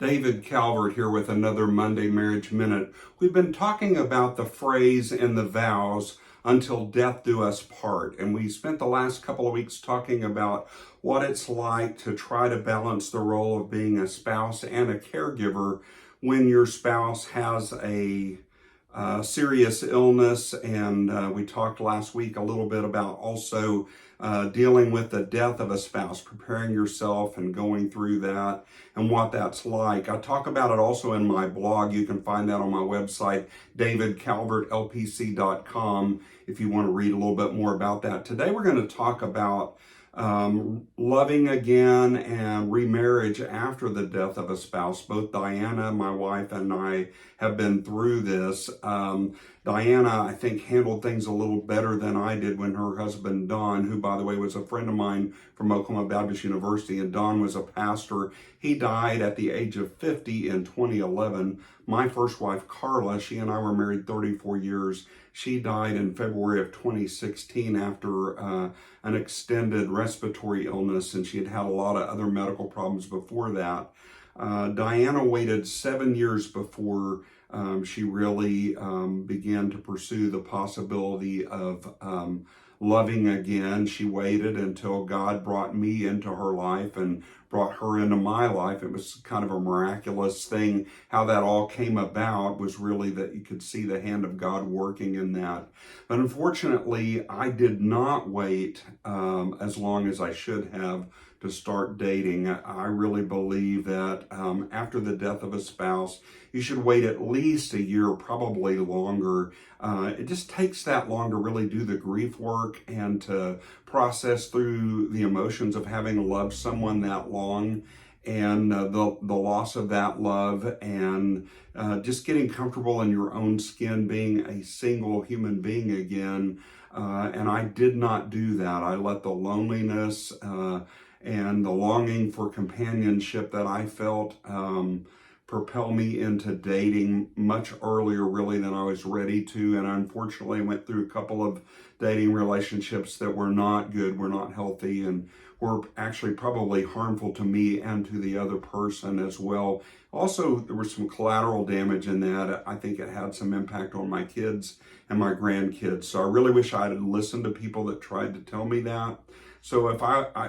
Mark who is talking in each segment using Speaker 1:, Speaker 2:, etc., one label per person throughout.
Speaker 1: David Calvert here with another Monday Marriage Minute. We've been talking about the phrase and the vows, until death do us part. And we spent the last couple of weeks talking about what it's like to try to balance the role of being a spouse and a caregiver when your spouse has a serious illness. And we talked last week a little bit about also dealing with the death of a spouse, preparing yourself and going through that and what that's like. I talk about it also in my blog. You can find that on my website, davidcalvertlpc.com, if you want to read a little bit more about that. Today we're going to talk about loving again and remarriage after the death of a spouse. Both Diana, my wife, and I have been through this. Diana, I think, handled things a little better than I did when her husband, Don, who, by the way, was a friend of mine from Oklahoma Baptist University, and Don was a pastor. He died at the age of 50 in 2011. My first wife, Carla, she and I were married 34 years. She died in February of 2016 after an extended respiratory illness, and she had had a lot of other medical problems before that. Diana waited 7 years before she really began to pursue the possibility of loving again. She waited until God brought me into her life and brought her into my life. It was kind of a miraculous thing. How that all came about was really that you could see the hand of God working in that. But unfortunately, I did not wait as long as I should have to start dating. I really believe that after the death of a spouse, you should wait at least a year, probably longer. It just takes that long to really do the grief work and to process through the emotions of having loved someone that long, and the loss of that love, and just getting comfortable in your own skin, being a single human being again. And I did not do that. I let the loneliness and the longing for companionship that I felt propel me into dating much earlier, really, than I was ready to. And I unfortunately went through a couple of dating relationships that were not good, were not healthy, and were actually probably harmful to me and to the other person as well. Also, there was some collateral damage in that. I think it had some impact on my kids and my grandkids. So I really wish I had listened to people that tried to tell me that. So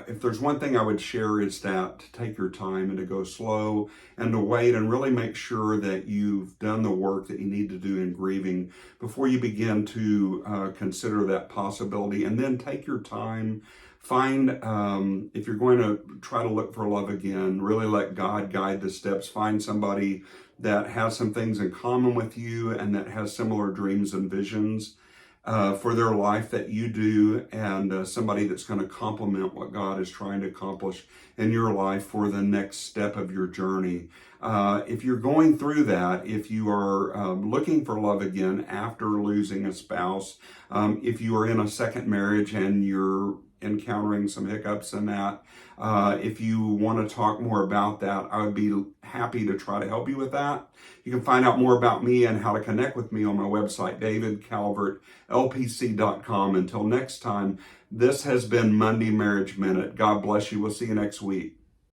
Speaker 1: if there's one thing I would share, is that to take your time and to go slow and to wait and really make sure that you've done the work that you need to do in grieving before you begin to consider that possibility. And then take your time. Find, if you're going to try to look for love again, really let God guide the steps. Find somebody that has some things in common with you and that has similar dreams and visions for their life that you do, and somebody that's going to complement what God is trying to accomplish in your life for the next step of your journey. If you're going through that, if you are looking for love again after losing a spouse, if you are in a second marriage and you're encountering some hiccups in that, if you want to talk more about that, I would be happy to try to help you with that. You can find out more about me and how to connect with me on my website, davidcalvertlpc.com. Until next time, this has been Monday Marriage Minute. God bless you. We'll see you next week.